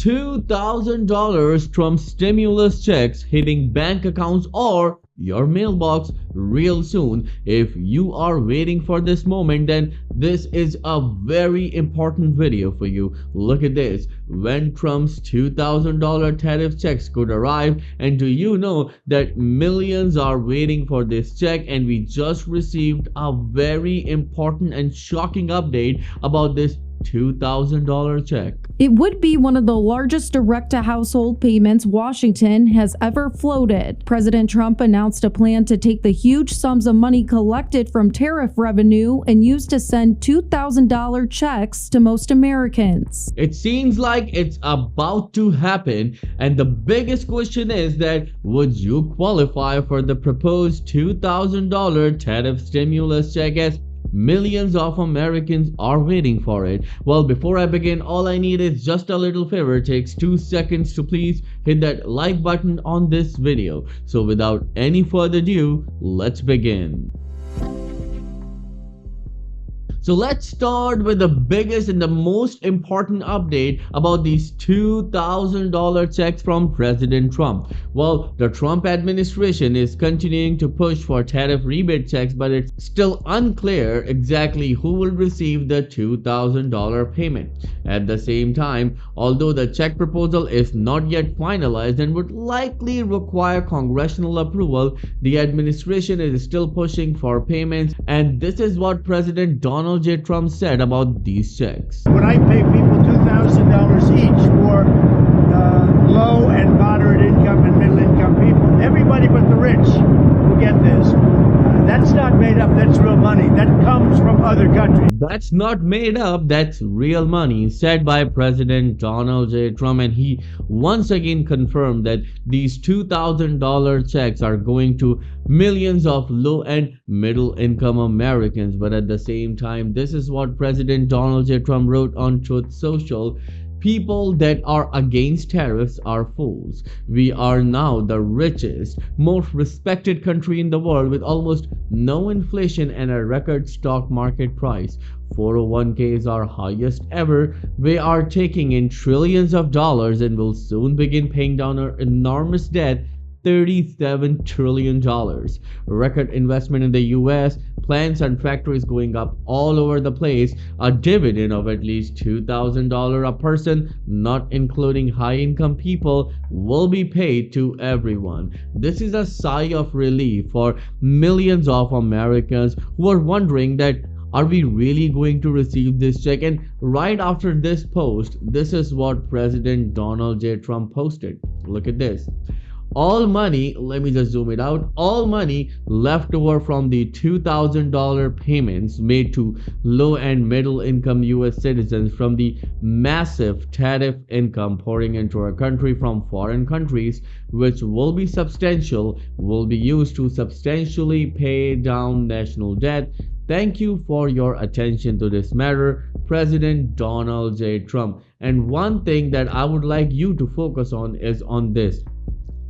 $2,000 Trump stimulus checks hitting bank accounts or your mailbox real soon. If you are waiting for this moment, then this is a very important video for you. Look at this. When Trump's $2,000 tariff checks could arrive, and do you know that millions are waiting for this check? And we just received a very important and shocking update about this $2,000 check. It would be one of the largest direct-to-household payments Washington has ever floated. President Trump announced a plan to take the huge sums of money collected from tariff revenue and use to send $2,000 checks to most Americans. It seems like it's about to happen, and the biggest question is that would you qualify for the proposed $2,000 tariff stimulus check, as millions of Americans are waiting for it? Well, before I begin, all I need is just a little favor. It takes 2 seconds to please hit that like button on this video. So without any further ado, let's begin. So let's start with the biggest and the most important update about these $2,000 checks from President Trump. Well, the Trump administration is continuing to push for tariff rebate checks, but it's still unclear exactly who will receive the $2,000 payment. At the same time, although the check proposal is not yet finalized and would likely require congressional approval, the administration is still pushing for payments, and this is what President Donald J. Trump said about these checks. When I pay people $2,000 each for low and moderate income and middle income people, everybody but the rich will get this. That's not made up, that's real money. That comes from other countries. That's not made up, that's real money, said by President Donald J. Trump, and he once again confirmed that these $2,000 checks are going to millions of low and middle income Americans. But at the same time, this is what President Donald J. Trump wrote on Truth Social: people that are against tariffs are fools. We are now the richest, most respected country in the world with almost no inflation and a record stock market price. 401ks are highest ever. We are taking in trillions of dollars and will soon begin paying down our enormous debt, $37 trillion. Record investment in the US, plants and factories going up all over the place. A dividend of at least $2,000 a person, not including high-income people, will be paid to everyone. This is a sigh of relief for millions of Americans who are wondering that are we really going to receive this check? And right after this post, this is what President Donald J. Trump posted. Look at this. All money, let me just zoom it out, all money left over from the $2,000 payments made to low and middle income US citizens from the massive tariff income pouring into our country from foreign countries, which will be substantial, will be used to substantially pay down national debt. Thank you for your attention to this matter, President Donald J. Trump. And one thing that I would like you to focus on is on this.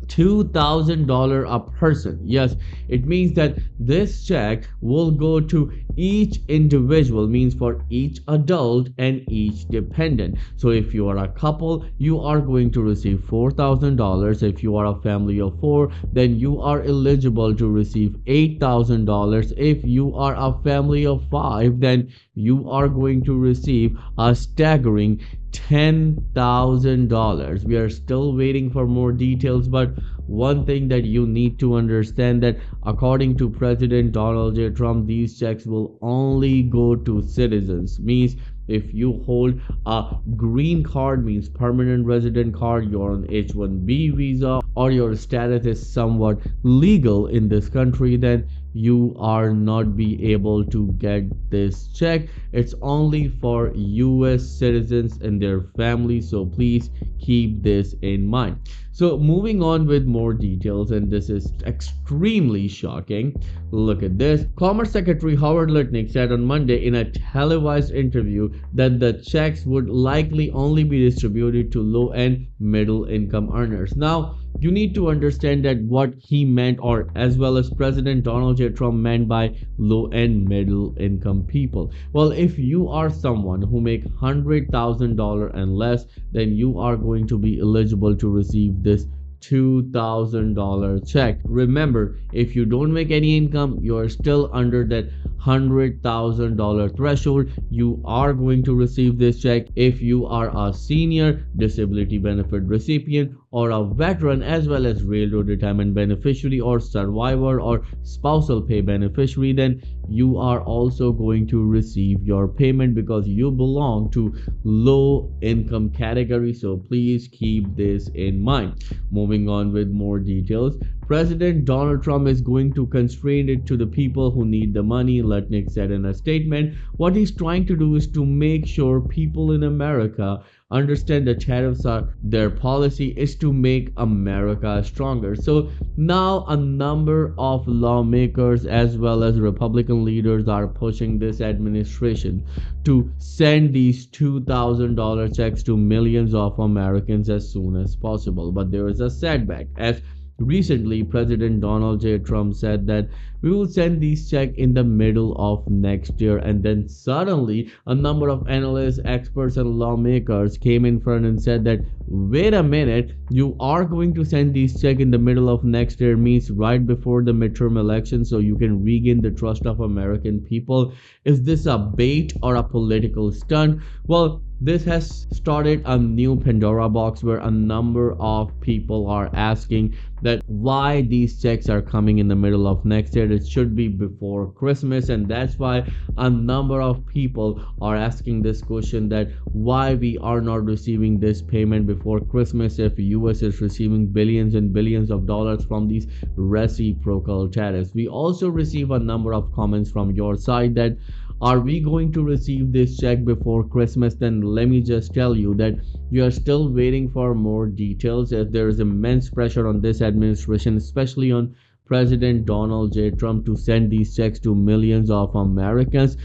$2,000 a person. Yes, it means that this check will go to each individual, means for each adult and each dependent. So if you are a couple, you are going to receive $4,000. If you are a family of 4, then you are eligible to receive $8,000. If you are a family of 5, then you are going to receive a staggering $10,000. We are still waiting for more details, but one thing that you need to understand that according to President Donald J. Trump, these checks will only go to citizens. Means if you hold a green card, means permanent resident card, you're on H-1B visa, or your status is somewhat legal in this country, then you are not be able to get this check. It's only for US citizens and their families, so please keep this in mind. So moving on with more details, and this is extremely shocking. Look at this. Commerce Secretary Howard Lutnick said on Monday in a televised interview that the checks would likely only be distributed to low and middle income earners. Now, you need to understand that what he meant, or as well as President Donald J. Trump meant by low and middle income people. Well, if you are someone who make $100,000 and less, then you are going to be eligible to receive this $2,000 check. Remember, if you don't make any income, you are still under that $100,000 threshold. You are going to receive this check if you are a senior, disability benefit recipient, or a veteran, as well as railroad retirement beneficiary, or survivor, or spousal pay beneficiary. Then you are also going to receive your payment because you belong to low income category. So please keep this in mind. Moving on with more details, President Donald Trump is going to constrain it to the people who need the money, Lutnick said in a statement. What he's trying to do is to make sure people in America understand that tariffs are their policy is to make America stronger. So now a number of lawmakers as well as Republican leaders are pushing this administration to send these $2,000 checks to millions of Americans as soon as possible. But there is a setback, as recently President Donald J. Trump said that we will send these checks in the middle of next year, and then suddenly a number of analysts, experts, and lawmakers came in front and said that wait a minute, you are going to send these checks in the middle of next year, means right before the midterm election, so you can regain the trust of American people. Is this a bait or a political stunt? Well, this has started a new Pandora box where a number of people are asking that why these checks are coming in the middle of next year. It should be before Christmas, and that's why a number of people are asking this question, that why we are not receiving this payment before Christmas if US is receiving billions and billions of dollars from these reciprocal tariffs. We also receive a number of comments from your side that are we going to receive this check before Christmas? Then let me just tell you that you are still waiting for more details, as there is immense pressure on this administration, especially on President Donald J. Trump, to send these checks to millions of Americans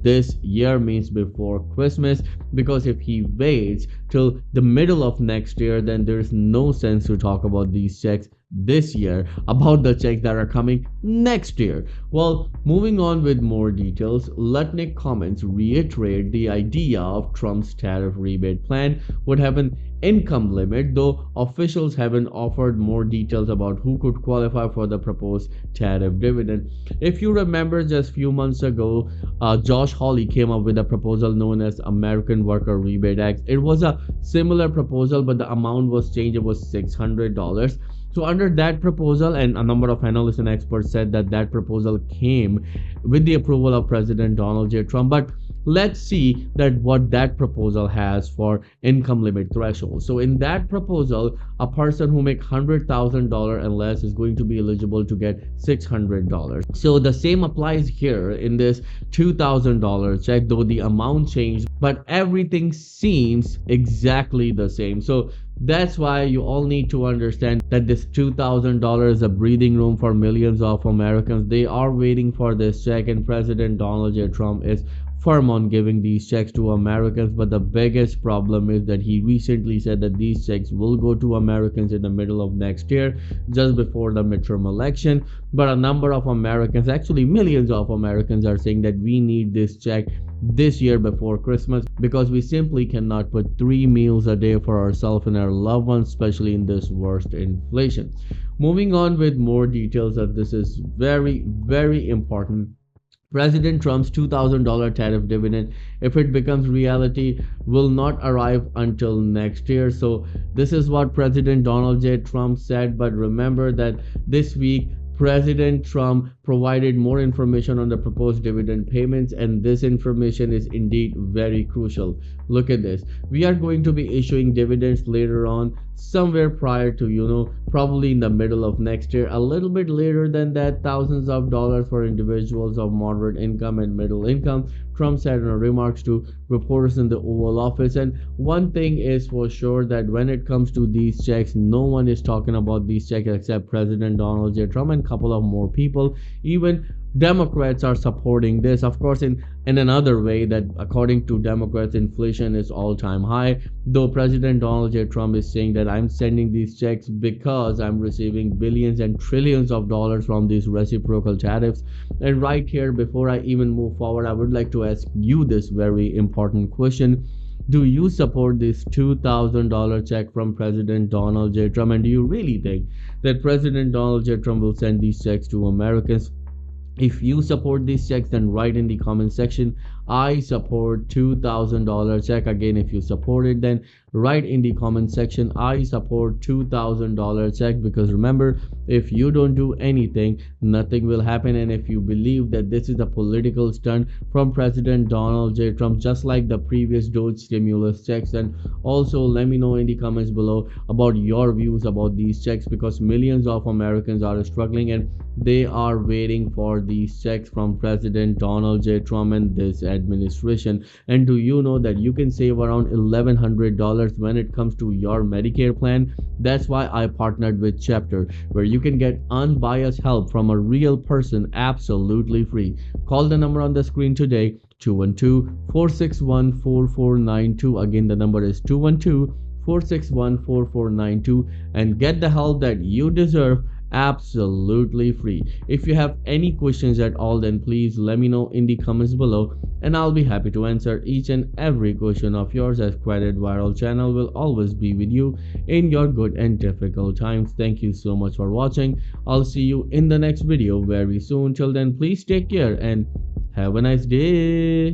this year, means before Christmas, because if he waits till the middle of next year, then there is no sense to talk about these checks this year, about the checks that are coming next year. Well, moving on with more details, Lutnick comments reiterate the idea of Trump's tariff rebate plan would have an income limit, though officials haven't offered more details about who could qualify for the proposed tariff dividend. If you remember, just few months ago, Josh Hawley came up with a proposal known as American Worker Rebate Act. It was a similar proposal, but the amount was changed. It was $600. So under that proposal, and a number of analysts and experts said that that proposal came with the approval of President Donald J. Trump. But let's see that what that proposal has for income limit threshold. So in that proposal, a person who makes $100,000 and less is going to be eligible to get $600. So the same applies here in this $2,000 check, though the amount changed, but everything seems exactly the same. So that's why you all need to understand that this $2,000 is a breathing room for millions of Americans. They are waiting for this check, and President Donald J. Trump is firm on giving these checks to Americans. But the biggest problem is that he recently said that these checks will go to Americans in the middle of next year, just before the midterm election. But a number of Americans, actually millions of Americans, are saying that we need this check this year before Christmas, because we simply cannot put 3 meals a day for ourselves and our loved ones, especially in this worst inflation. Moving on with more details, that this is very, very important. President Trump's $2,000 tariff dividend, if it becomes reality, will not arrive until next year. So this is what President Donald J. Trump said. But remember that this week, President Trump provided more information on the proposed dividend payments, and this information is indeed very crucial. Look at this. We are going to be issuing dividends later on, somewhere prior to, probably in the middle of next year, a little bit later than that, thousands of dollars for individuals of moderate income and middle income, Trump said in remarks to reporters in the Oval Office. And one thing is for sure, that when it comes to these checks, no one is talking about these checks except President Donald J. Trump and a couple of more people. Even Democrats are supporting this, of course, in another way, that according to Democrats, inflation is all-time high. Though President Donald J. Trump is saying that I'm sending these checks because I'm receiving billions and trillions of dollars from these reciprocal tariffs. And right here, before I even move forward, I would like to ask you this very important question. Do you support this $2,000 check from President Donald J. Trump? And do you really think that President Donald J. Trump will send these checks to Americans? If you support these checks, then write in the comment section, I support $2,000 check. Again, if you support it, then write in the comment section, I support $2,000 check. Because remember, if you don't do anything, nothing will happen. And if you believe that this is a political stunt from President Donald J. Trump, just like the previous Doge stimulus checks, then also let me know in the comments below about your views about these checks, because millions of Americans are struggling and they are waiting for these checks from President Donald J. Trump and this administration. And do you know that you can save around $1,100 when it comes to your Medicare plan? That's why I partnered with Chapter, where you can get unbiased help from a real person absolutely free. Call the number on the screen today, 212-461-4492. Again, the number is 212-461-4492, and get the help that you deserve absolutely free. If you have any questions at all, then please let me know in the comments below, and I'll be happy to answer each and every question of yours, as Credit Viral channel will always be with you in your good and difficult times. Thank you so much for watching. I'll see you in the next video very soon. Till then, please take care and have a nice day.